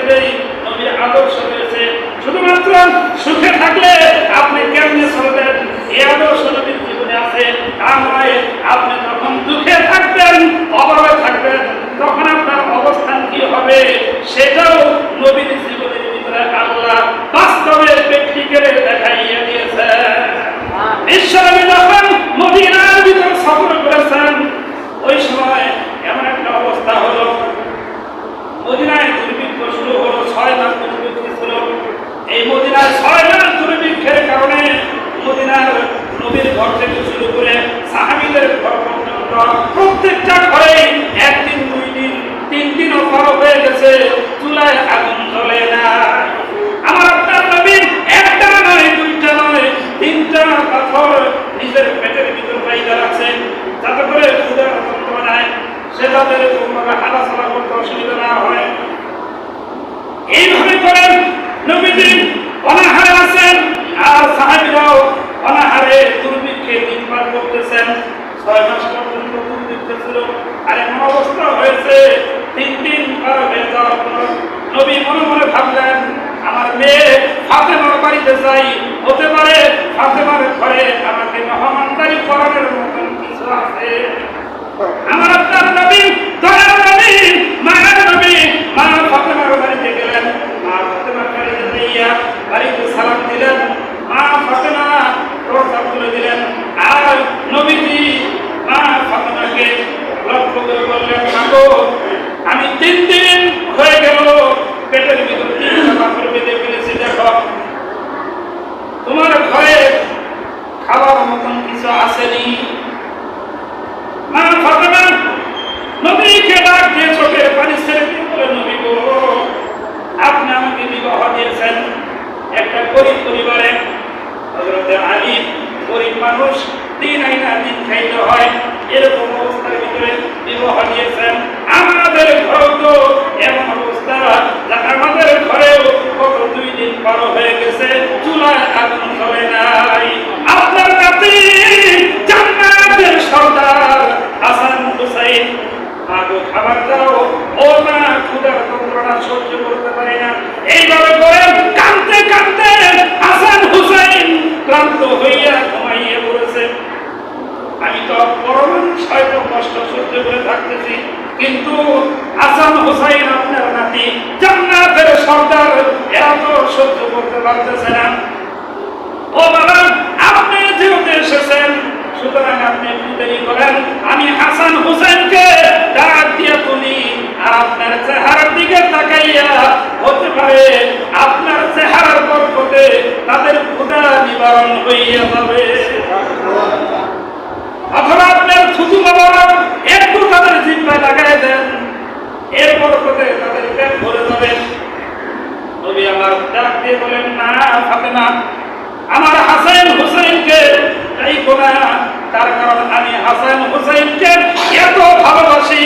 ক্ষেত্রেই নবীর আদর্শ রয়েছে। শুধুমাত্র সুখে থাকলে আপনি কেমনে চলবেন এই আদর্শ নবীর জীবনে আছে তা নয়। আপনি যখন দুঃখে থাকবেন, অভাবে থাকবেন, তখন আপনার অবস্থান কি হবে সেটাও নবীর জীবনের ভিতরে আল্লাহ বাস্তবে প্র্যাকটিক্যালে দেখাইয়া দিয়েছেন। বিশ্বনবী যখন মদিনার ভিতর সফর করেছেন, ওই সময় এমন একটা অবস্থা হলো, মদিনায় দুর্ভিক্ষ শুরু হলো। 6 মাস দুর্ভিক্ষ ছিল। এই মদিনায় 6 মাস দুর্ভিক্ষের কারণে মদিনার নবীর ঘর থেকে শুরু করে সাহাবীদের ঘর পর্যন্ত প্রত্যেকটা ঘরে 1 দিন 2 দিন 3 দিনও পার হয়ে গেছে, চুলায় আগুন জ্বলে না। আমার আপনার নবী একটা নয়, 2টা নয়, 3টা পাথর নিজের পেটের ভিতর বাইরে রাখছেন, যাতে করে ক্ষুধার যন্ত্রণায় সে তাদের কোনোভাবে হাঁটাচলা করতে অসুবিধা না হয়। এইভাবে করেন নবীজি অনাহারে আছেন, আর সাহাবীরাও অনাহারে দুর্ভিক্ষে দিন পার করতেছেন। 6 মাস পর্যন্ত দুর্ভিক্ষ ছিল। আর এমন অবস্থা হয়েছে 3 দিন পার হয়ে যাওয়ার পর নবী মনে মনে ভাবলেন, আমার মেয়ে ফাতেমার বাড়িতে যাই, হতে পারে ফাতেমার ঘরে আমাকে মেহমানদারি করানোর মতন কিছু আছে। আমার আপনার নবী, দয়ার নবী, মায়ের নবী, মা ফাতেমার বাড়িতে গেলেন। মা ফাতেমার বাড়িতে গিয়া বাড়িতে সালাম দিলেন। মা ফাতেমা দরজা খুলে দিলেন। আর নবীজি মা ফাতেমাকে লক্ষ্য করে বললেন, মাগো, আমি 3 দিন হয়ে গেল পেটের ভিতর 3টা পাথর বেঁধে ফেলেছি, দেখো তোমার ঘরে খাবার মতন কিছু আসেনি। মা ফাতেমা নবীকে ডাক দিয়ে চোখের পানি ছেড়ে দিয়ে বলে, নবী গো, আপনি আমাকে বিবাহ দিয়েছেন একটা গরিব পরিবারে। হযরতে আলী গরিব মানুষ, দিন আইনা দিন খাইতে হয়, এরকম অবস্থার ভিতরে বিবাহ দিয়েছেন। আমাদের ঘরেও তো এমন অবস্থা, আমাদের ঘরেও কত 2 দিন পার হয়ে গেছে, চুলায় আগুন জ্বলে নাই। আপনার নাতি জান্নাতের সর্দার হাসান হুসাইন, মাগো খাবার দাও, ও না ক্ষুধার যন্ত্রণা সহ্য করতে পারি না। এইভাবে করে কাঁদতে কাঁদতে হাসান হুসাইন ক্লান্ত হইয়া ঘুমাইয়া পড়েছে। আমি তো পরমানুষ হয়তো কষ্ট সহ্য করে থাকতেছি, কিন্তু হাসান হুসাইন আপনার নাতি জান্নাতের সর্দার, এরা তো সহ্য করতে পারতেছে না। ও বাবা, আপনি যেহেতু এসেছেন, সুতরাং আপনি একটু দেরি করেন, আমি হাসান হুসাইনকে ডাক দিয়ে তুলি। আর আপনার চেহারার দিকে তাকাইয়া হতে পারে আপনার চেহারার বরকতে তাদের ক্ষুধা নিবারণ হইয়া যাবে, অথবা আপনার থুতু বাবা একটু তাদের জিহ্বায় লাগাই দেন, এর বরকতে তাদের পেট ভরে যাবে। নবী আমার ডাক দিয়ে বলেন, না ফাতেমা, আমার হাসান হুসাইনকে ডাইকো না, তার কারণ আমি হাসান হুসাইনকে এত ভালোবাসি।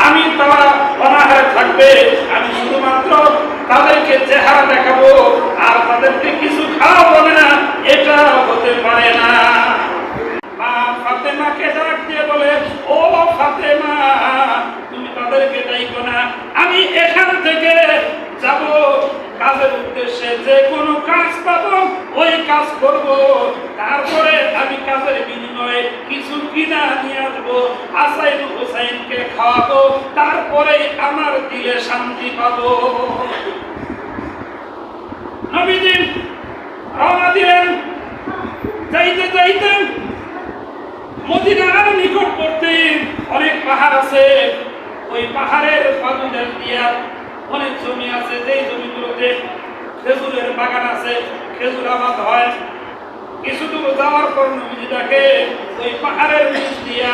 আমি তারা অনাহারে থাকবে, আমি শুধুমাত্র তাদেরকে চেহারা দেখাবো আর তাদেরকে কিছু খাওয়াবো না, এটা হতে পারে না। মা ফাতেমাকে ডাক দিয়ে বলে, ও ফাতেমা, তুমি তাদেরকে ডাইকো না, আমি এখান থেকে যাব কাজের উদ্দেশ্যে, যে কোনো কাজ পাবো ওই কাজ করব, তারপরে আমি কাজের বিনিময়ে কিছু কিনা নিয়ে আসবো, হাসান হুসাইনকে খাওয়াবো, তারপরে আমার দিলে শান্তি পাবো। নবীজি রওনা দিলেন। যাইতে যাইতে মদিনার নিকটবর্তী অনেক পাহাড় আছে, ওই পাহাড়ের পাদুদের দিয়া অনেক জমি আছে, যেই জমিগুলোতে খেজুরের বাগান আছে, খেজুর আবাদ হয়। কিছু দূর যাওয়ার পর নবীজি দেখে ওই পাহাড়ের নিচ দিয়া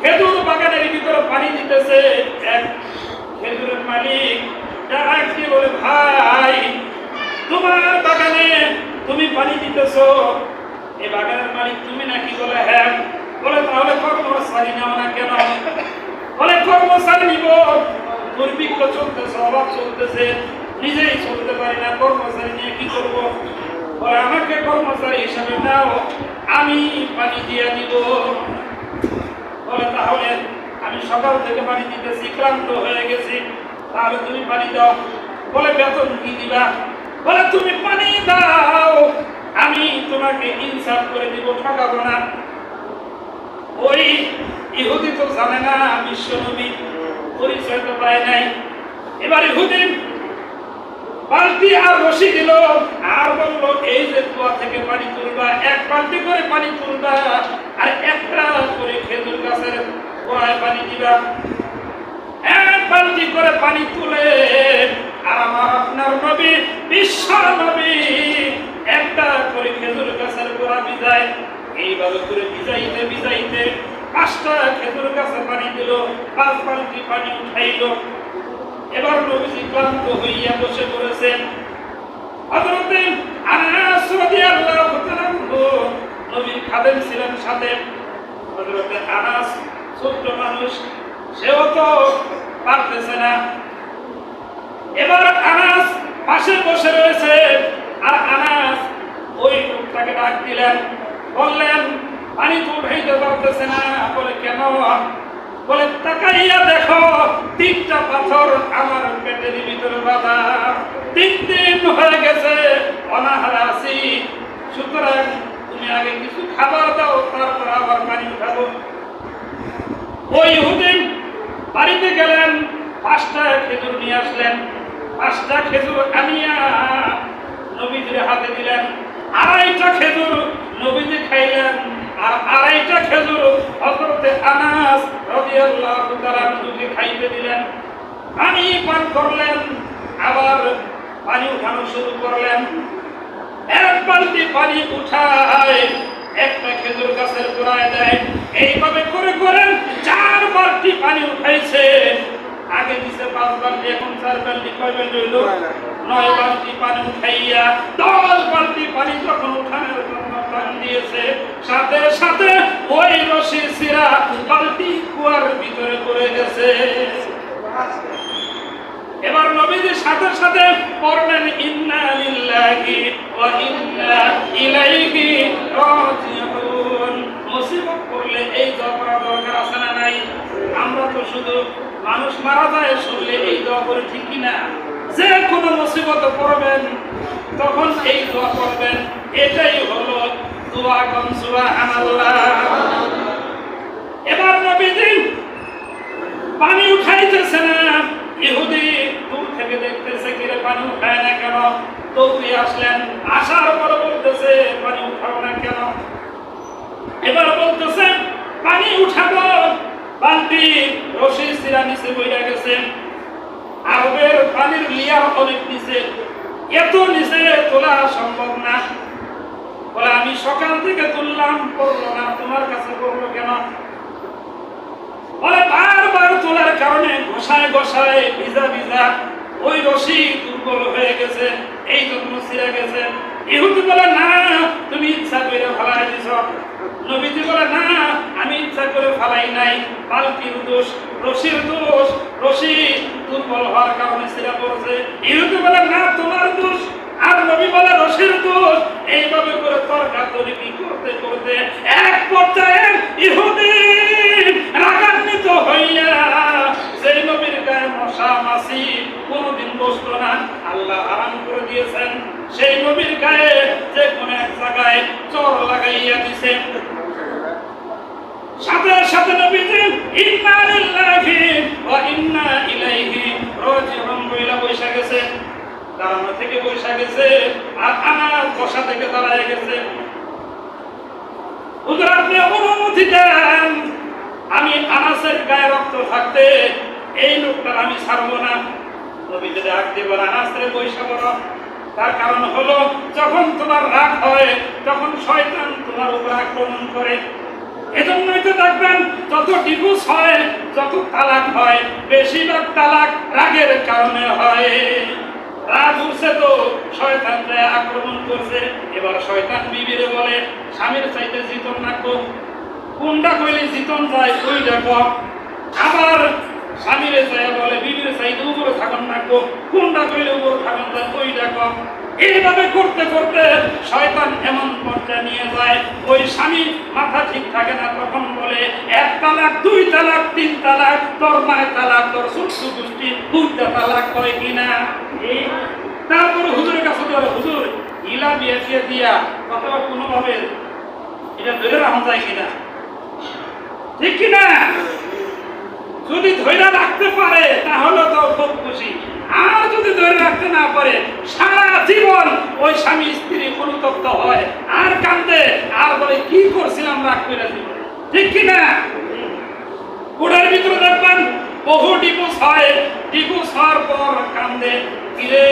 খেজুর বাগানের ভিতরে পানি দিতেছে এক খেজুরের মালিক। ডাক দিয়ে বলে, ভাই, তোমার বাগানে তুমি পানি দিতেছো, এই বাগানের মালিক তুমি নাকি? বলে, হ্যাঁ। বলে, তাহলে কর্মচারী নাও না কেন? বলে, কর্মচারী নিব, দুর্ভিক্ষ চলতেছে, অভাব চলতেছে, নিজেই চলতে পারি না, কর্মচারী নিয়ে কি করবো? বলে, আমাকে কর্মচারী হিসাবে নাও, আমি পানি দিয়ে দিব। বলে, তাহলে আমি সকাল থেকে পানি দিতেছি, ক্লান্ত হয়ে গেছি, তাহলে তুমি পানি দাও। বলে বেতন কি দিবা? বলে তুমি পানি দাও, আমি তোমাকে ইনসাফ করে দিব, ঠকাবো না। ওই ইহুদি তো জানে না বিশ্ব নবী, পরিচয় তো পায় নাই। এবার ইহুদি বালতি আর রশি দিল, আর বললো এই যে কুয়া থেকে পানি তুলবা, এক বালতি করে পানি তুলবা, আর একটা করে খেজুর গাছের গোড়ায় পানি দিবা। এক বালতি করে পানি তুলে আর আমার আপনার নবী, বিশ্ব নবী, একটা করে খেজুর গাছের গোড়া ভিজায়। এইভাবে করে ভিজাইতে ভিজাইতে 5টা খেজুর গাছে পানি দিল, 5 বালতি পানি উঠাইল। এবার নবীজি ক্লান্ত হইয়া বসে পড়েছেন। হযরতে আনাস রাদিয়াল্লাহু তাআলা নবীর খাদেম ছিলেন সাথে। হযরতে আনাস ছোট্ট মানুষ, সেও তো পারতেছে না। এবার আনাস পাশে বসে রয়েছে, আর আনাস ওই লোকটাকে ডাক দিলেন, বললেন পানি তো উঠাইতে পারতেছে না। বলে কেন? বলে তাকাইয়া দেখো 3টা পাথর আমার পেটের ভিতরে বাঁধা, 3 দিন হয়ে গেছে অনাহারে আছি, সুতরাং তুমি আগে কিছু খাবার দাও, তারপর আবার পানি উঠাবো। ওই ইহুদি বাড়িতে গেলেন, 5টা খেজুর নিয়ে আসলেন। 5টা খেজুর আনিয়া নবীজির হাতে দিলেন। 2.5টা খেজুর নবীজি খাইলেন, আর 2.5টা খেজুর হযরতে আনাস রাদিয়াল্লাহু তাআলা নবীকে খাইতে দিলেন। পানি পান করলেন, আবার পানি উঠানো শুরু করলেন। এক বালতি পানি উঠায় একটা খেজুর গাছের গোড়ায় দেয়। এইভাবে করে করে 4 বালতি পানি উঠাইছে। আগে দিছে 5 বালতি, এখন 4 বালতি। কয় বালতি হইল? 9 বালতি পানি উঠাইয়া 10 বালতি পানি যখন উঠানোর জন্য পানি দিয়েছে, সাথে সাথে ওই রশি ছিঁড়া বালতি কুয়ার ভিতরে পড়ে গেছে। এবার নবীজির সাথে সাথে পড়লেন ইন্না লিল্লাহি ওয়া ইন্না ইলাইহি রাজিউন। মুসিবত পড়লে এই দোয়া করা দরকার আছে না নাই? আমরা তো শুধু মানুষ মারা যায় শুনলে এই দোয়া করে, ঠিক কি না? যে কোনো মুসিবতে পড়বেন তখন এই দোয়া করবেন। এটাই হলো দোয়া। কোন সুবহানাল্লাহ। এবার নবীজি পানি উঠাইতেছে না। ইহুদি দূর থেকে দেখতেছে, কিরে পানি উঠায় না কেন? দৌড়ে আসলেন, আসার পর বলতেছে পানি উঠাও না কেন? এবার বলতেছে পানি উঠাবো, বালতি রশি ছিঁড়া নিচে বইয়া গেছে। আরবের পানির লিয়ার অনেক নিচে, এত নিচে তোলা সম্ভব না। বলে আমি সকাল থেকে তুললাম, পড়লো না, তোমার কাছে পড়লো কেন? বলে বারবার তোলার কারণে ঘষায় ঘষায় ভিজা ভিজা ওই রশি দুর্বল হয়ে গেছে, এই জন্য ছিঁড়ে গেছে। ইহুদি বলে না, তুমি ইচ্ছা করে ফালাই দিছ। নবীজি বলে না, আমি ইচ্ছা করে ফালাই নাই, বালতির দোষ, রশির দোষ, রশি দুর্বল হওয়ার কারণে ছিঁড়ে পড়ছে। ইহুদি বলে না, তোমার দোষ। আর নবী বলে রশির দোষ। এইভাবে করে তর্কাতর্কি কি করতে করতে এক পর্যায়ে ইহুদি রাগান্বিত হইয়া, সেই নবীর গায়ে মশা মাছি কোনদিন বসতো না, আল্লাহ হারাম করে দিয়েছেন, সেই নবীর গায়ে যে কোনো এক জায়গায় চর লাগাইয়া দিছে। সাথে সাথে নবীজি ইন্না লিল্লাহি ওয়া ইন্না ইলাইহি রাজিউন বইলা বৈশা গেছে। দাঁড়ানো থেকে বৈশা গেছে, আর আনাস বসা থেকে দাঁড়ায় গেছে। হুজুর আপনি অনুমতি দেন, আমি আনাসের গায়ে রক্ত থাকতে এই লোকটার আমি ছাড়বো না। নবীজি ডাক দিবেন, আনাসের বৈশা বড়। তার কারণ হলো যখন তোমার রাগ হয় তখন শয়তান তোমার উপর আক্রমণ করে। এজন্যই তো দেখবেন যত ডিভোর্স হয়, যত তালাক হয়, বেশিরভাগ তালাক রাগের কারণে হয়। রাগ উঠছে তো শয়তানকে আক্রমণ করছে। এবার শয়তান বিবিরে বলে স্বামীর চাইতে জিতন নাকো, কোনটা কইলে জিতন যায় ওইটা কম। আবার স্বামীরে চাই বলে বিবিরে চাইতে উপরে থাকুন নাকো, কোনটা কইলে উপরে থাকুন যায় ওইটা কম। এইভাবে করতে করতে শয়তান এমন পর্যায়ে নিয়ে যায়, ওই স্বামী মাথা ঠিক থাকে না, তখন বলে 1 তালাক 2 তালাক 3 তালাক, তোর মায়ের তালাক, তোর শ্বশুর গোষ্ঠী 2টা তালাক হয় কিনা। তারপর হুজুরের কাছে ধরে, হুজুর ইলা বিয়ে দিয়ে দিয়া অথবা কোনোভাবে এটা ধরে রাখা যায় কিনা, ঠিক কিনা? যদি ধরে রাখতে পারে তাহলে তো খুব খুশি, আর যদি ধরে রাখতে না পারে সারা জীবন ওই স্বামী স্ত্রী অনুতপ্ত হয় আর কান্দে, আর বলে কি করছিলাম রাগ করে জীবনে, ঠিক কিনা? কোড়ার ভিতরে দেখবেন বহু ডিভোর্স হয়, ডিভোর্স হওয়ার পর কান্দে, কিরে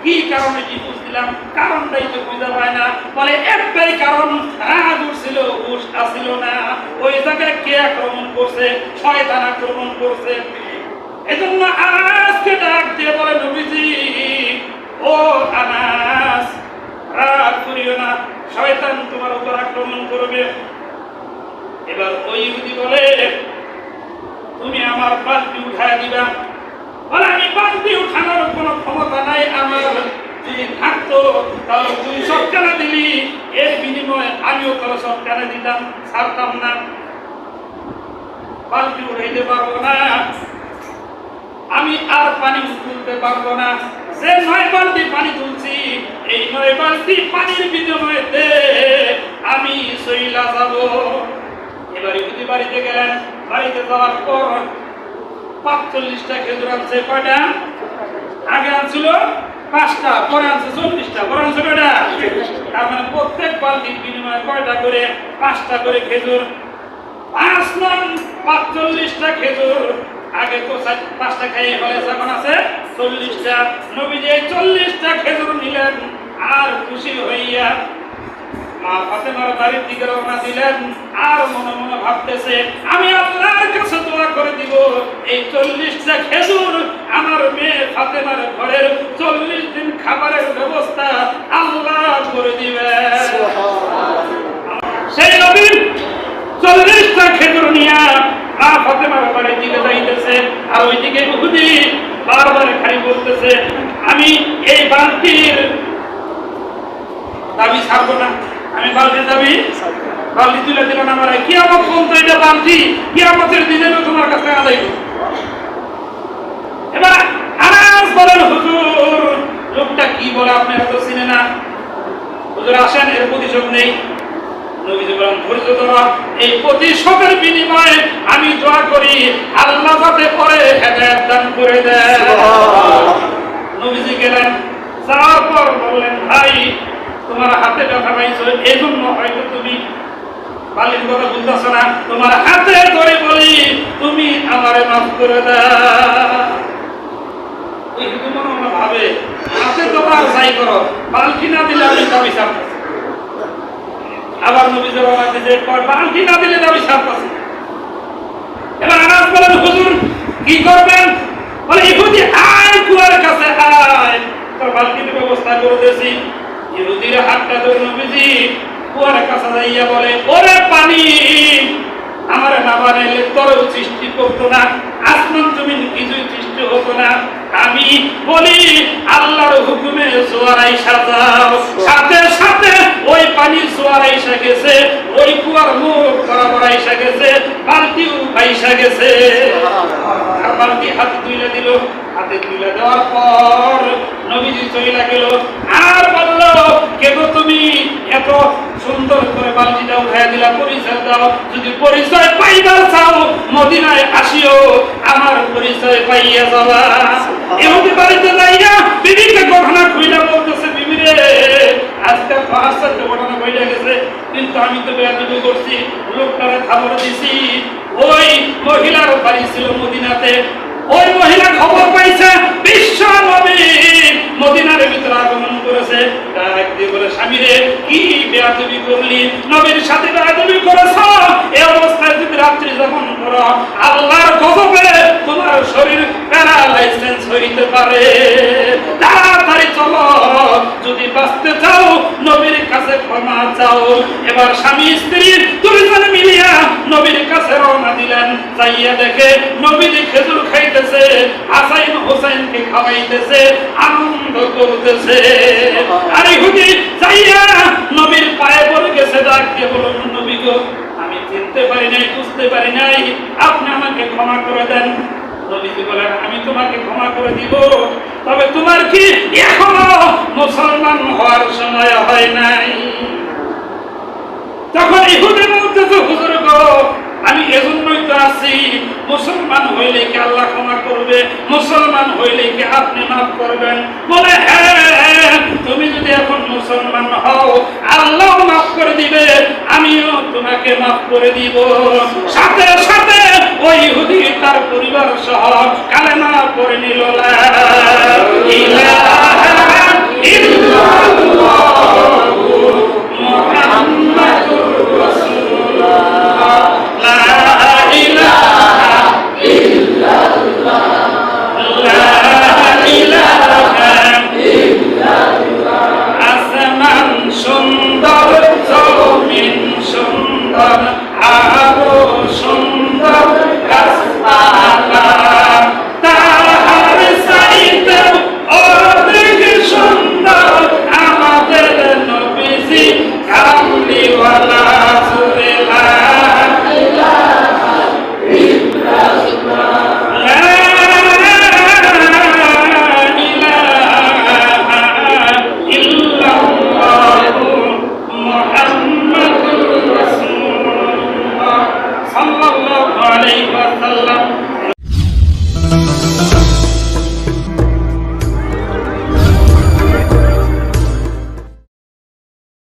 কি কারণে ডিভোর্স দিলাম, কারণটাই তো বুঝতে পায় না, বলে একটাই কারণ, রাগ উঠছিল, হুশ আসছিল না, ওই জায়গায় কে আক্রমণ করছে, শয়তান আক্রমণ করছে। এজন্য আজকে ডাক দিয়ে বলে নবীজি, ও আনাস রাগ করিও না, শয়তান তোমার উপর আক্রমণ করবে। এবার ওই ইহুদি বলে, তুমি আমার বালতি উঠায় দিবা। বলে আমি বালতি উঠানোর কোনো ক্ষমতা নাই, আমার যদি থাকতো তাহলে তুই সব কেনা দিলি, এর বিনিময়ে আমিও তোর সব কেনা দিতাম, ছাড়তাম না। বালতি উঠাইতে পারবো না, আমি আর পানি তুলতে পারবো না, যে 9 বালতি পানি তুলছি এই 9 বালতি পানির বিনিময়ে আমি সইলা যাব। এবার ইহুদি বাড়িতে গেলেন, বাড়িতে যাওয়ার পর 45টা খেজুর আনছে। কয়টা? আগে আনছিল 5টা, পরে আনছে 40টা, পরে আনছে কয়টা? তার মানে প্রত্যেক বালতির বিনিময়ে কয়টা করে? 5টা করে খেজুর। 5 নং 45টা খেজুর। আগে তো 5টা খাইয়ে ফেলেছে, এখন আছে 40টা। নবীজি 40টা খেজুর নিলেন আর খুশি হইয়া মা ফাতেমার বাড়ির দিকে রওনা দিলেন, আর মনে মনে ভাবতেছে আমি আল্লাহর কাছে দোয়া করে দিব এই 40টা খেজুর আমার মেয়ে ফাতেমার ঘরের 40 দিন খাবারের ব্যবস্থা আল্লাহ করে দিবে। সেই নবী 40টা খেজুর নিয়ে মা ফাতেমার বাড়ির দিকে যাইতেছে, আর ওইদিকে ইহুদি বারবার খালি বলতেছে আমি এই বালতির দাবি ছাড়বো না, আমি বালতির দাবি, বালতি তুলে দিল না, আমার কিয়ামত পর্যন্ত এটা বালতি কিয়ামতের দিনে তোমার কাছে আদায় করব। এবার আনাস বলেন, হুজুর লোকটা কি বলে আপনারা তো চিনে না, হুজুর আসেন, এর প্রতিশোধ নেই। নবীজি বলেন ধৈর্য ধরো, এই প্রতিশোধের বিনিময়ে আমি দোয়া করি আল্লাহ যাতে পরে হেদায়েত দান করে দেন। নবীজি গেলেন, যাওয়ার পর বললেন ভাই তোমার হাতে ব্যথা পাইছো, এই জন্য হয়তো তুমি বালির কথা বুঝতেছো না, তোমার হাতে ধরে বলি তুমি আমারে মাফ করে দাও। ওই কিন্তু মনে মনে ভাবে হাতে তোমার যাই করো, বালতি না দিলে আমি দাবি ছাড়তেছি। আবার নবীজি বলেন যে বালতি না দিলে দাবি ছাড়তেছি। এবার আনাস বলেন হুজুর কি করবেন? বলে ইহুদি আয় কুয়ার কাছে আয়, তোর বালতির ব্যবস্থা করতেছি। ইহুদির হাতটা ধরে নবীজি কুয়ার কাছে যাইয়া বলে ওরে পানি আমার না বানাইলে তোর সৃষ্টি করতো না, আসমান জমিন কিছুই সৃষ্টি হতো না। আমি বলি আল্লাহর হুকুমে জোয়ার আইসা যাও, সাথে সাথে ওই পানি জোয়ার আইসা গেছে, ওই কুয়ার মুখ বরাবর আইসা গেছে, বালতিও আইসা গেছে। আর বালতি হাতে তুলে দিল, হাতে তুলে দেওয়ার পর নবীজি চলে গেল আর বলল কেন তুমি এত সুন্দর করে বালতিটা উঠাইয়া দিলা, পরিচয় দাও, যদি পরিচয় পাইবার চাও মদিনায় আসিও, আমার পরিচয় পাইয়া যাওয়া। ইহুদি বাড়িতে যাইয়া বিবিকে ঘটনা কইলা বলতেছে বিবি রে আজকে ফাঁসের ঘটনা কইলা গেছে, কিন্তু আমি তো বেয়াদবি করছি, লোকটারে খবর দিছি। ওই মহিলার বাড়ি ছিল মদিনাতে, ওই মহিলা খবর পাইছে বিশ্ব নবী মদিনার ভিতরে আগমন করেছে। ডাক দিয়ে বলে স্বামী রে কি বেয়াদবি করলি, নবীর সাথে বেয়াদবি করেছ, এই অবস্থায় যদি রাত্রি যাপন করো আল্লাহর গজবে তোমার শরীর প্যারালাইসিস হইতে পারে, তাড়াতাড়ি চলো, যদি বাঁচতে চাও নবীর কাছে ক্ষমা চাও। এবার স্বামী স্ত্রী দুইজনে মিলিয়া নবীর কাছে রওনা দিলেন। যাইয়া দেখে নবীজি খেজুর খাইতেছে, হাসান হোসেনকে খাওয়াইতেছে, আনন্দ করতেছে। আর ইহুদি যাইয়া নবীর পায়ে পড়ে গেছে, ডাক দিয়ে বলল, নবী গো, আমি চিনতে পারি নাই, বুঝতে পারি নাই, আপনি আমাকে ক্ষমা করে দেন। নবীজি বলেন, আমি তোমাকে ক্ষমা করে দিব, তবে তোমার কি এখনো মুসলমান হওয়ার সময় হয় নাই? তখন ইহুদি বলতেছে, হুজুর গো, আমি এজন্যই তো আছি, মুসলমান হইলে কি আল্লাহ ক্ষমা করবে? মুসলমান হইলে কি আপনি মাফ করবেন? বলে, হ্যাঁ, তুমি যদি এখন মুসলমান হও, আল্লাহ মাফ করে দিবে, আমিও তোমাকে মাফ করে দিব। সাথে সাথে ওই ইহুদি তার পরিবার সহ কালেমা পড়ে নিল, লা ইলাহা